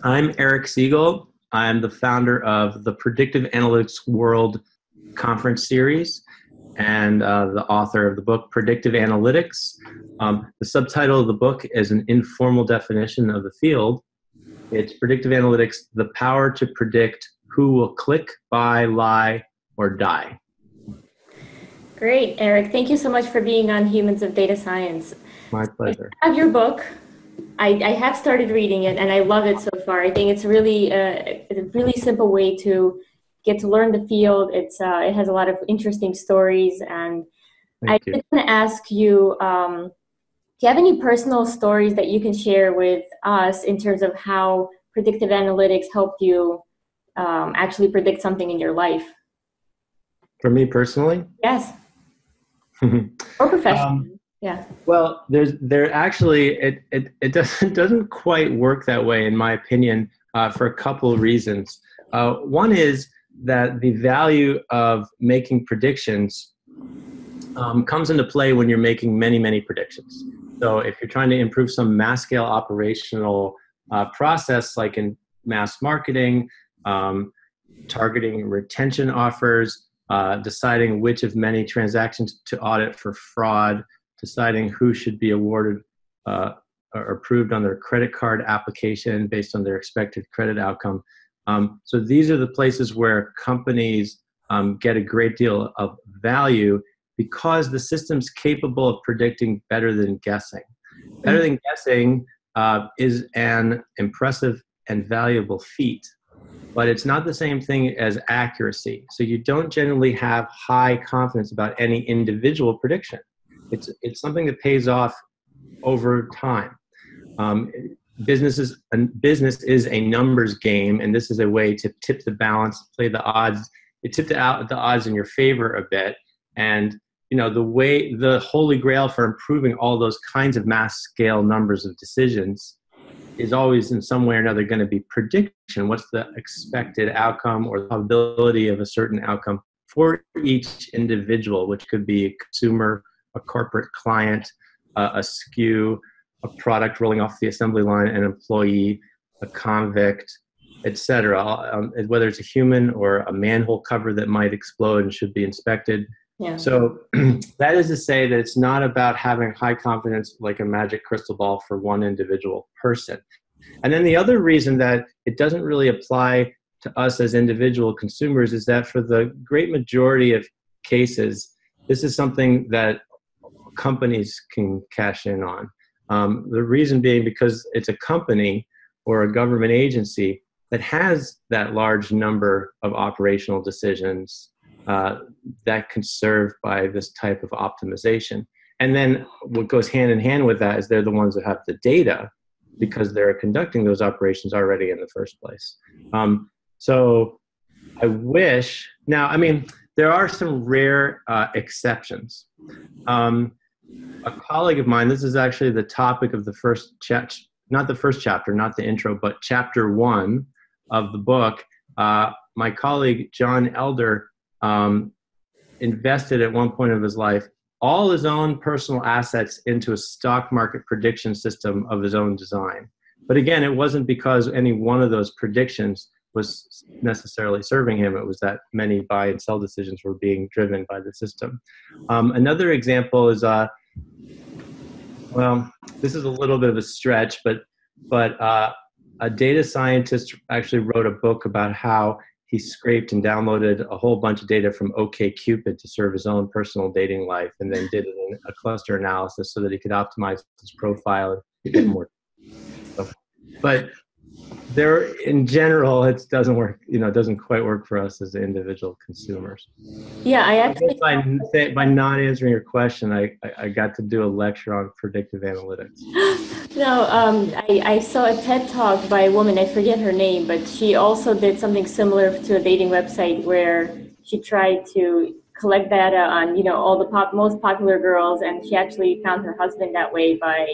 I'm Eric Siegel. I'm the founder of the Predictive Analytics World Conference Series and the author of the book Predictive Analytics. The subtitle of the book is an informal definition of the field. It's Predictive Analytics, the power to predict who will click, buy, lie, or die. Great, Eric. Thank you so much for being on Humans of Data Science. My pleasure. I have your book. I have started reading it, and I love it so far. I think it's really a really simple way to get to learn the field. It has a lot of interesting stories, and I just want to ask you, do you have any personal stories that you can share with us in terms of how predictive analytics helped you actually predict something in your life? For me personally? Yes. Or professionally. Yeah. Well, there actually it doesn't quite work that way, in my opinion, for a couple of reasons. One is that the value of making predictions comes into play when you're making many predictions. So if you're trying to improve some mass scale operational process, like in mass marketing, targeting retention offers, deciding which of many transactions to audit for fraud, deciding who should be awarded or approved on their credit card application based on their expected credit outcome. So these are the places where companies get a great deal of value because the system's capable of predicting better than guessing. Better than guessing is an impressive and valuable feat, but it's not the same thing as accuracy. So you don't generally have high confidence about any individual prediction. It's something that pays off over time. Business is a numbers game, and this is a way to tip the balance, play the odds. You tip the odds in your favor a bit, and the holy grail for improving all those kinds of mass scale numbers of decisions is always in some way or another going to be prediction. What's the expected outcome or the probability of a certain outcome for each individual, which could be a consumer, a corporate client, a SKU, a product rolling off the assembly line, an employee, a convict, etc. Whether it's a human or a manhole cover that might explode and should be inspected. Yeah. So that is to say that it's not about having high confidence like a magic crystal ball for one individual person. And then the other reason that it doesn't really apply to us as individual consumers is that for the great majority of cases, this is something that companies can cash in on. The reason being because it's a company or a government agency that has that large number of operational decisions that can serve by this type of optimization. And then what goes hand in hand with that is they're the ones that have the data because they're conducting those operations already in the first place. So I wish, now, I mean, there are some rare exceptions. A colleague of mine, this is actually the topic of the first not the first chapter, not the intro, but chapter 1 of the book. My colleague, John Elder, invested at one point of his life all his own personal assets into a stock market prediction system of his own design. But again, it wasn't because any one of those predictions was necessarily serving him. It was that many buy and sell decisions were being driven by the system. Another example is, well, this is a little bit of a stretch, but a data scientist actually wrote a book about how he scraped and downloaded a whole bunch of data from OkCupid to serve his own personal dating life, and then did a cluster analysis so that he could optimize his profile and get more stuff. But there, in general, it doesn't work. It doesn't quite work for us as individual consumers. Yeah, I actually by not answering your question, I got to do a lecture on predictive analytics. No, I saw a TED talk by a woman, I forget her name, but she also did something similar to a dating website where she tried to collect data on, all the most popular girls, and she actually found her husband that way by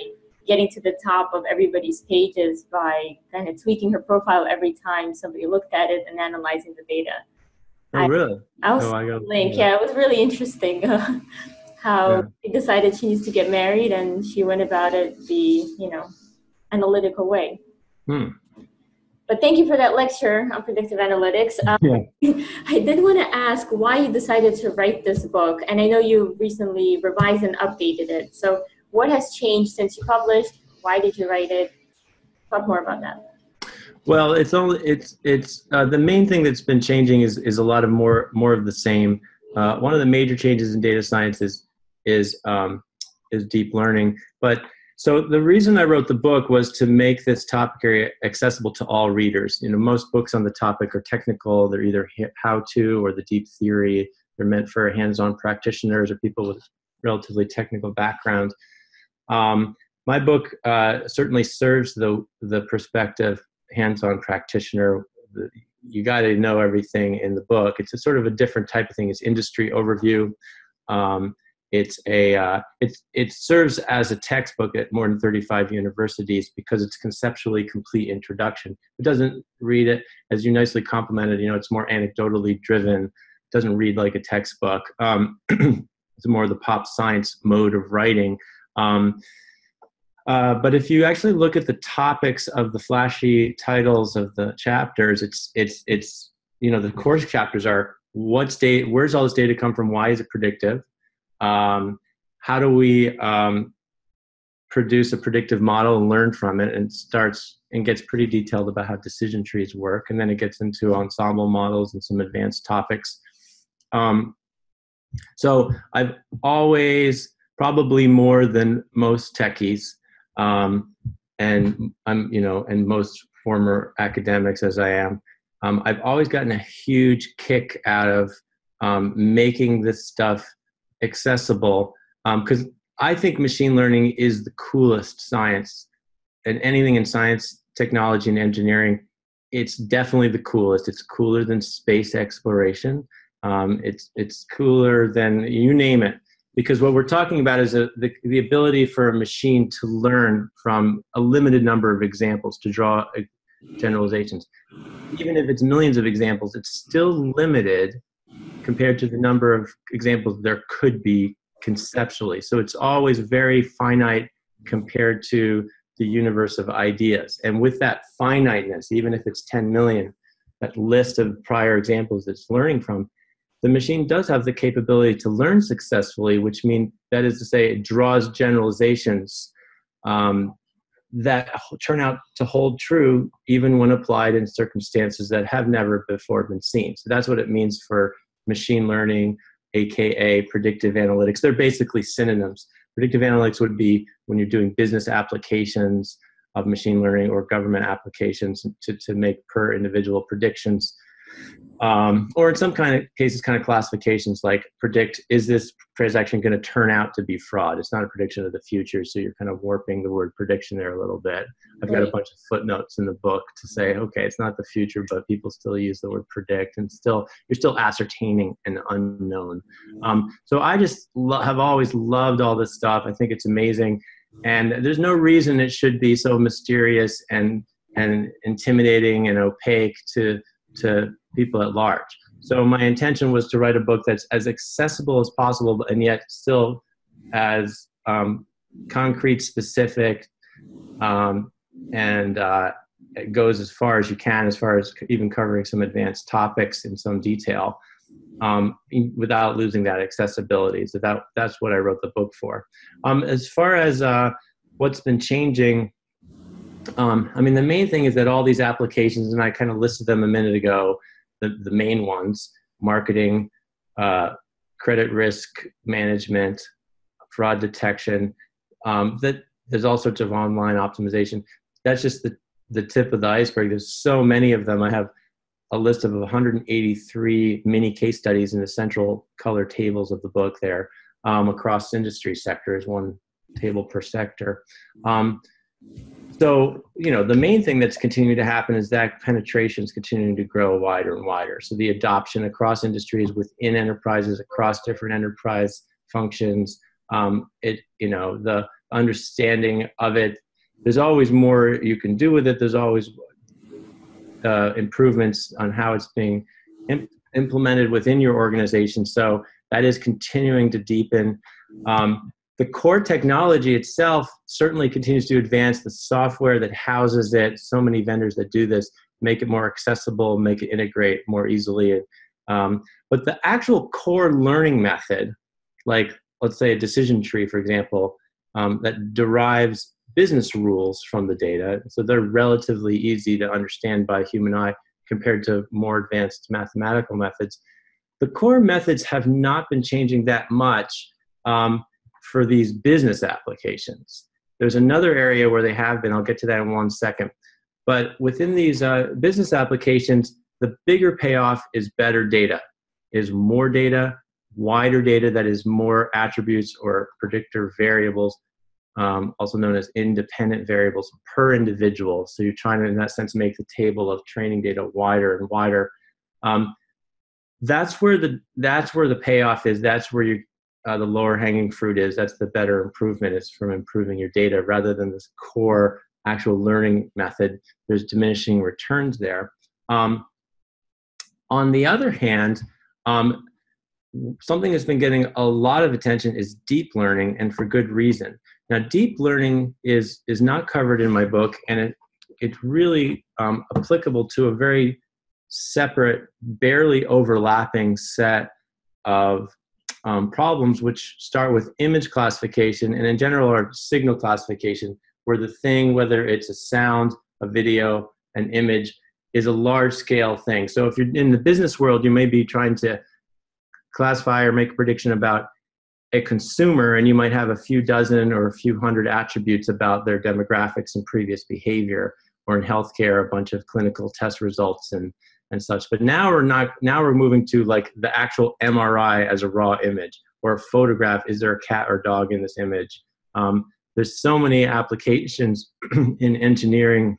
getting to the top of everybody's pages by kind of tweaking her profile every time somebody looked at it and analyzing the data. Oh, really? Yeah, it was really interesting. How she decided she needs to get married, and she went about it the analytical way. But thank you for that lecture on predictive analytics. Yeah. I did want to ask why you decided to write this book, and I know you recently revised and updated it. So what has changed since you published? Why did you write it? Talk more about that. Well, the main thing that's been changing is a lot of more of the same. One of the major changes in data science is deep learning. But so the reason I wrote the book was to make this topic area accessible to all readers. You know, most books on the topic are technical. They're either how-to or the deep theory. They're meant for hands-on practitioners or people with relatively technical background. My book certainly serves the prospective hands-on practitioner. You got to know everything in the book. It's a sort of a different type of thing. It's industry overview. It serves as a textbook at more than 35 universities because it's conceptually complete introduction. It doesn't read it, as you nicely complimented, you know, it's more anecdotally driven. It doesn't read like a textbook. It's more the pop science mode of writing. But if you actually look at the topics of the flashy titles of the chapters, it's you know, the course chapters are where's all this data come from? Why is it predictive? How do we produce a predictive model and learn from it? And starts and gets pretty detailed about how decision trees work. And then it gets into ensemble models and some advanced topics. So I've always, probably more than most techies, and I'm, you know, and most former academics as I am, I've always gotten a huge kick out of making this stuff accessible, because I think machine learning is the coolest science, and anything in science, technology, and engineering, it's definitely the coolest. It's cooler than space exploration. It's cooler than you name it, because what we're talking about is the ability for a machine to learn from a limited number of examples, to draw generalizations. Even if it's millions of examples, it's still limited compared to the number of examples there could be conceptually. So it's always very finite compared to the universe of ideas. And with that finiteness, even if it's 10 million, that list of prior examples it's learning from, the machine does have the capability to learn successfully, which means, that is to say, it draws generalizations that turn out to hold true even when applied in circumstances that have never before been seen. So that's what it means for machine learning, aka predictive analytics. They're basically synonyms. Predictive analytics would be when you're doing business applications of machine learning or government applications to make per individual predictions. Or in some kind of cases, kind of classifications like predict, is this transaction going to turn out to be fraud? It's not a prediction of the future, so you're kind of warping the word prediction there a little bit. I've got a bunch of footnotes in the book to say, okay, it's not the future, but people still use the word predict, and you're still ascertaining an unknown. So I just have always loved all this stuff. I think it's amazing, and there's no reason it should be so mysterious and intimidating and opaque to people at large. So my intention was to write a book that's as accessible as possible, and yet still as concrete, specific, and it goes as far as you can, as far as even covering some advanced topics in some detail, without losing that accessibility. So that's what I wrote the book for. As far as what's been changing, I mean, the main thing is that all these applications, and I kind of listed them a minute ago, the main ones: marketing, credit risk management, fraud detection, that there's all sorts of online optimization. That's just the tip of the iceberg. There's so many of them. I have a list of 183 mini case studies in the central color tables of the book there, across industry sectors, one table per sector. So, you know, the main thing that's continuing to happen is that penetration is continuing to grow wider and wider. So the adoption across industries, within enterprises, across different enterprise functions, the understanding of it, there's always more you can do with it. There's always improvements on how it's being implemented within your organization. So that is continuing to deepen. The core technology itself certainly continues to advance. The software that houses it, so many vendors that do this, make it more accessible, make it integrate more easily. But the actual core learning method, like let's say a decision tree, for example, that derives business rules from the data, so they're relatively easy to understand by human eye compared to more advanced mathematical methods. The core methods have not been changing that much for these business applications. There's another area where they have been. I'll get to that in 1 second. But within these business applications, the bigger payoff is better data, is more data, wider data that is more attributes or predictor variables, also known as independent variables per individual. So you're trying to, in that sense, make the table of training data wider and wider. That's where the payoff is. That's where the lower hanging fruit is. That's the better improvement, is from improving your data rather than this core actual learning method. There's diminishing returns there. On the other hand, something that's been getting a lot of attention is deep learning, and for good reason. Now, deep learning is not covered in my book, and it's really applicable to a very separate, barely overlapping set of problems, which start with image classification and in general are signal classification, where the thing, whether it's a sound, a video, an image, is a large scale thing. So if you're in the business world, you may be trying to classify or make a prediction about a consumer, and you might have a few dozen or a few hundred attributes about their demographics and previous behavior, or in healthcare, a bunch of clinical test results and such. But now we're moving to like the actual MRI as a raw image, or a photograph. Is there a cat or dog in this image? There's so many applications in engineering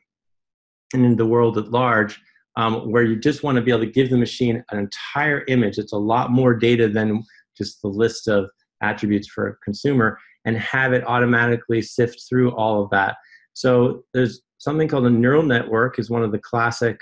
and in the world at large, where you just want to be able to give the machine an entire image. It's a lot more data than just the list of attributes for a consumer, and have it automatically sift through all of that. So there's something called a neural network, is one of the classic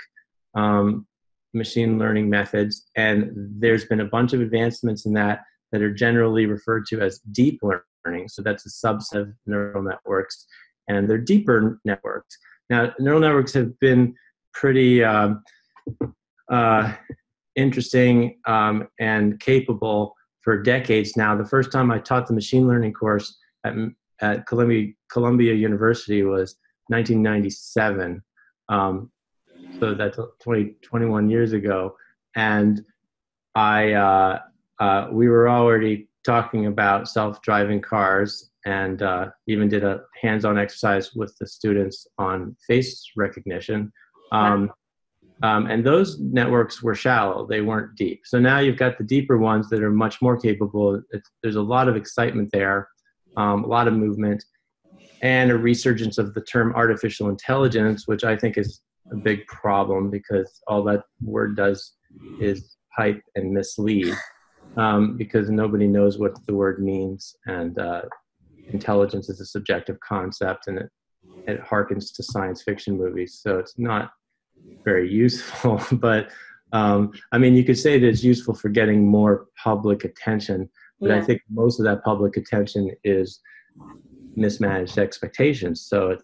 machine learning methods, and there's been a bunch of advancements in that are generally referred to as deep learning. So that's a subset of neural networks, and they're deeper networks. Now, neural networks have been pretty interesting and capable for decades now. The first time I taught the machine learning course at Columbia University was 1997. So that's 21 years ago. And we were already talking about self-driving cars, and even did a hands-on exercise with the students on face recognition. And those networks were shallow, they weren't deep. So now you've got the deeper ones that are much more capable. There's a lot of excitement there, a lot of movement, and a resurgence of the term artificial intelligence, which I think is a big problem, because all that word does is hype and mislead, because nobody knows what the word means, and intelligence is a subjective concept, and it harkens to science fiction movies, so it's not very useful. But I mean, you could say that it's useful for getting more public attention, but I think most of that public attention is mismanaged expectations. So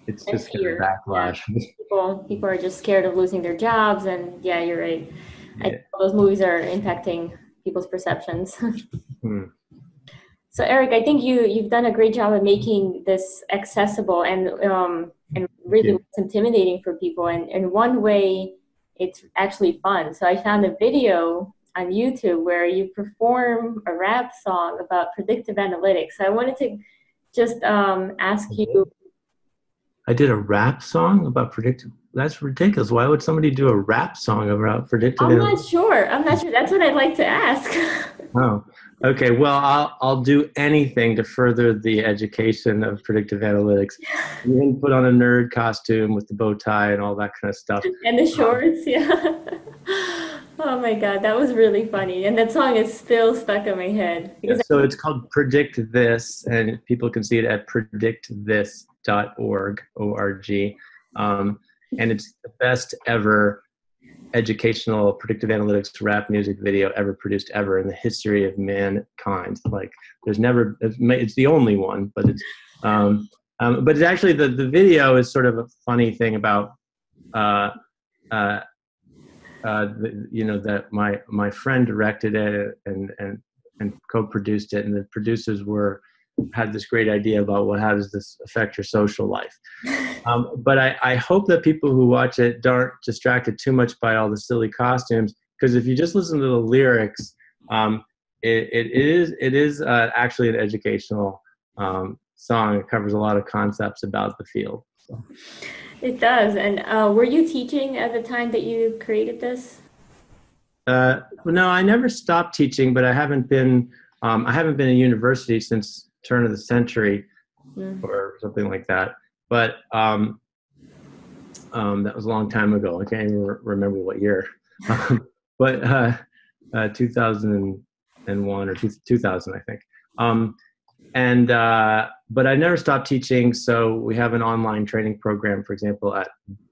it's just kind of backlash. Yeah. People are just scared of losing their jobs, and yeah, you're right. I think those movies are impacting people's perceptions. So Eric, I think you've done a great job of making this accessible and really intimidating for people. And in one way, it's actually fun. So I found a video on YouTube where you perform a rap song about predictive analytics. So I wanted to just ask you. I did a rap song about predictive. That's ridiculous. Why would somebody do a rap song about predictive analytics? I'm not sure. That's what I'd like to ask. Oh, okay. Well, I'll do anything to further the education of predictive analytics. You can put on a nerd costume with the bow tie and all that kind of stuff. And the shorts, yeah. Oh my God, that was really funny. And that song is still stuck in my head. So it's called Predict This, and people can see it at predictthis.org, O-R-G. And it's the best ever educational predictive analytics rap music video ever produced ever in the history of mankind. Like, it's the only one, but it's actually the video is sort of a funny thing about uh, uh, that my friend directed it and co-produced it, and the producers had this great idea about how does this affect your social life. But I hope that people who watch it aren't distracted too much by all the silly costumes, because if you just listen to the lyrics, it is actually an educational song. It covers a lot of concepts about the field. So. It does. And were you teaching at the time that you created this? No, I never stopped teaching, but I haven't been in university since turn of the century or something like that. But that was a long time ago. I can't even remember what year. But 2001 or 2000, I think. But I never stopped teaching. So we have an online training program, for example,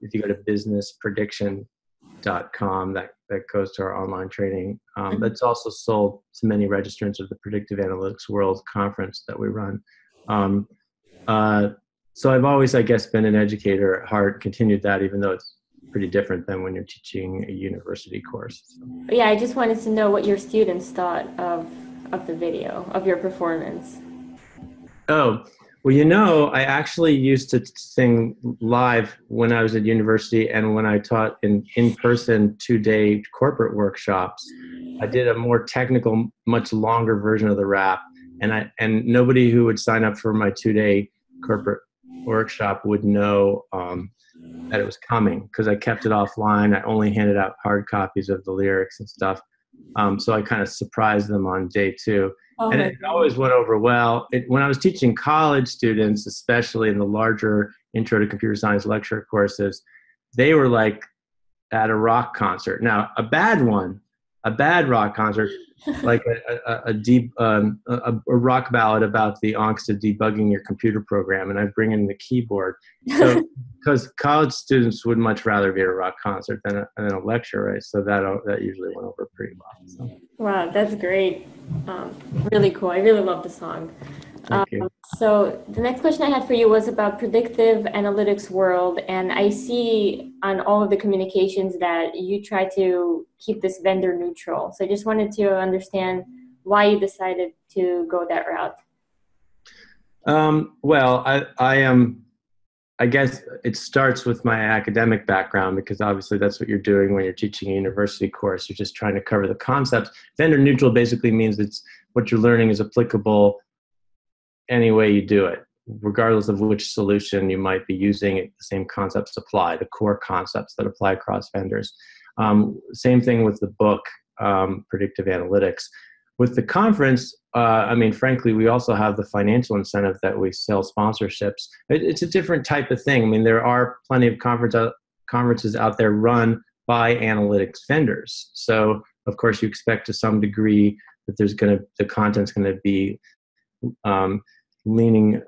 if you go to businessprediction.com, that goes to our online training. That's also sold to many registrants of the Predictive Analytics World Conference that we run. So I've always, I guess, been an educator at heart, continued that, even though it's pretty different than when you're teaching a university course. So. Yeah, I just wanted to know what your students thought of the video, of your performance. Oh, well, I actually used to sing live when I was at university, and when I taught in-person 2-day corporate workshops, I did a more technical, much longer version of the rap, and nobody who would sign up for my 2-day corporate workshop would know that it was coming, because I kept it offline. I only handed out hard copies of the lyrics and stuff. So I kind of surprised them on day 2. Oh, and it always went over well. When I was teaching college students, especially in the larger Intro to Computer Science lecture courses, they were like at a rock concert. Now, a bad rock concert, like a rock ballad about the angst of debugging your computer program, and I bring in the keyboard. So, because college students would much rather be at a rock concert than a lecture, right? So that usually went over pretty well. So. Wow, that's great. Really cool. I really love the song. Thank you. So the next question I had for you was about Predictive Analytics World, and I see on all of the communications that you try to keep this vendor neutral. So I just wanted to understand why you decided to go that route. Well, I guess it starts with my academic background, because obviously that's what you're doing when you're teaching a university course. You're just trying to cover the concepts. Vendor neutral basically means it's what you're learning is applicable any way you do it, regardless of which solution you might be using. The same concepts apply, the core concepts that apply across vendors. Same thing with the book, Predictive Analytics. With the conference, frankly, we also have the financial incentive that we sell sponsorships. It's a different type of thing. I mean, there are plenty of conferences out there run by analytics vendors. So, of course, you expect to some degree that the content's going to be leaning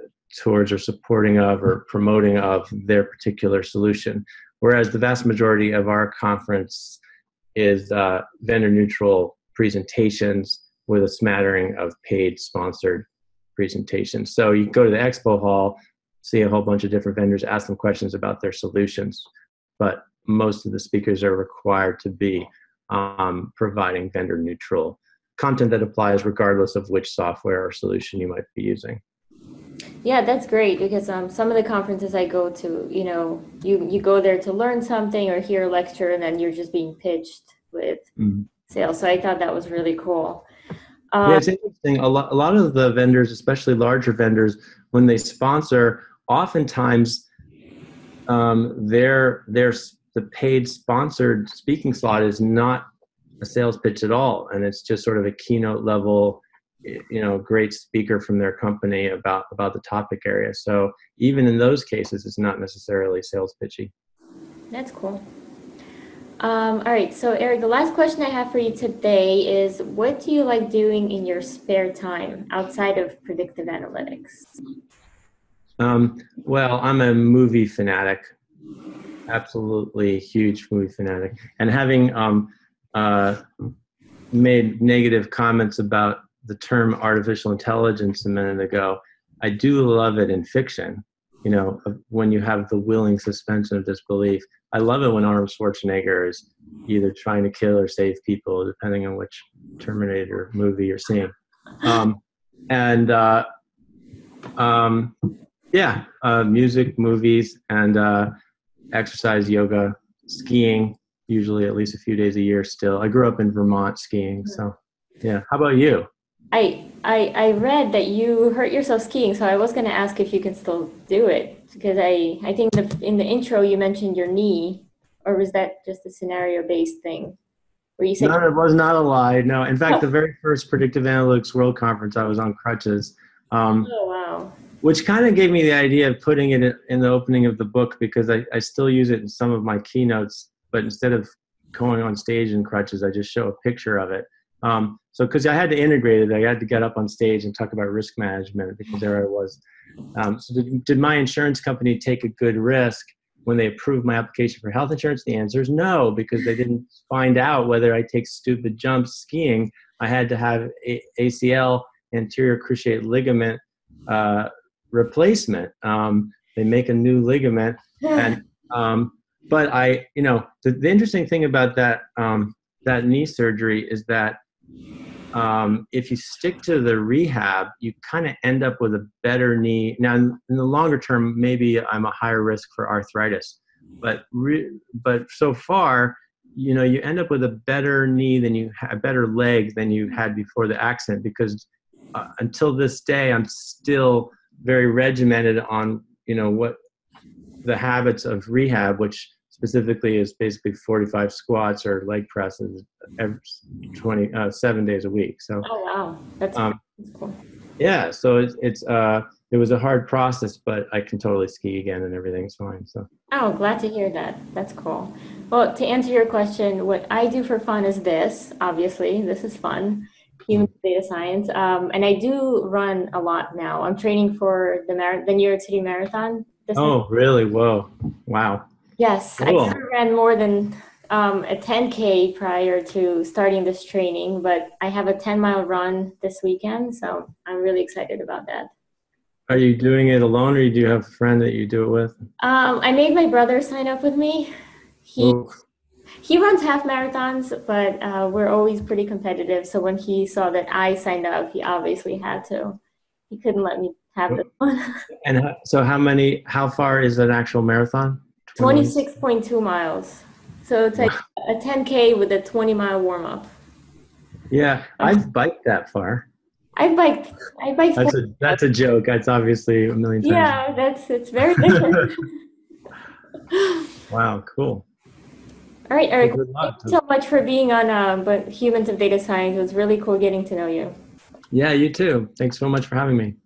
towards or supporting of or promoting of their particular solution. Whereas the vast majority of our conference is vendor neutral presentations with a smattering of paid sponsored presentations. So you go to the expo hall, see a whole bunch of different vendors, ask them questions about their solutions, but most of the speakers are required to be providing vendor neutral content that applies regardless of which software or solution you might be using. Yeah, that's great, because some of the conferences I go to, you go there to learn something or hear a lecture, and then you're just being pitched with sales. So I thought that was really cool. Yeah, it's interesting. A lot of the vendors, especially larger vendors, when they sponsor, oftentimes the paid sponsored speaking slot is not a sales pitch at all, and it's just sort of a keynote level, great speaker from their company about the topic area. So even in those cases, it's not necessarily sales pitchy. That's cool. All right, so Eric, the last question I have for you today is, what do you like doing in your spare time outside of predictive analytics? Well, I'm a movie fanatic, absolutely huge movie fanatic. And having made negative comments about the term artificial intelligence a minute ago, I do love it in fiction. when you have the willing suspension of disbelief. I love it when Arnold Schwarzenegger is either trying to kill or save people, depending on which Terminator movie you're seeing. Music, movies, and exercise, yoga, skiing, usually at least a few days a year still. I grew up in Vermont skiing, so yeah. How about you? I read that you hurt yourself skiing, so I was going to ask if you can still do it, because I think in the intro you mentioned your knee, or was that just a scenario-based thing where you said? No, it was not a lie. No, in fact, the very first Predictive Analytics World Conference, I was on crutches. Oh, wow. Which kind of gave me the idea of putting it in the opening of the book, because I still use it in some of my keynotes, but instead of going on stage in crutches, I just show a picture of it. So because I had to integrate it, I had to get up on stage and talk about risk management, because there I was. So did my insurance company take a good risk when they approved my application for health insurance? The answer is no, because they didn't find out whether I take stupid jumps skiing. I had to have ACL, anterior cruciate ligament replacement. They make a new ligament, and but the interesting thing about that knee surgery is that if you stick to the rehab, you kind of end up with a better knee. Now, in the longer term, maybe I'm a higher risk for arthritis, but so far, you end up with a better knee a better leg than you had before the accident, because until this day, I'm still very regimented on, what the habits of rehab, which specifically is basically 45 squats or leg presses every 7 days a week. So, oh, wow. That's cool. Yeah. So it was a hard process, but I can totally ski again and everything's fine. So. Oh, glad to hear that. That's cool. Well, to answer your question, what I do for fun is this. Obviously, this is fun. Human data science. And I do run a lot now. I'm training for the New York City Marathon. Oh, really? Whoa. Wow. Yes. Cool. I never ran more than a 10K prior to starting this training, but I have a 10-mile run this weekend, so I'm really excited about that. Are you doing it alone, or do you have a friend that you do it with? I made my brother sign up with me. He runs half marathons, but we're always pretty competitive. So when he saw that I signed up, he obviously had to. He couldn't let me have this one. And so how far is an actual marathon? 26.2 miles. So it's like a 10K with a 20-mile warm-up. Yeah, I've biked that far. I biked. That's a joke. That's obviously a million times. Yeah, it's very different. Wow, cool. All right, Eric, thank you so much for being on Humans of Data Science. It was really cool getting to know you. Yeah, you too. Thanks so much for having me.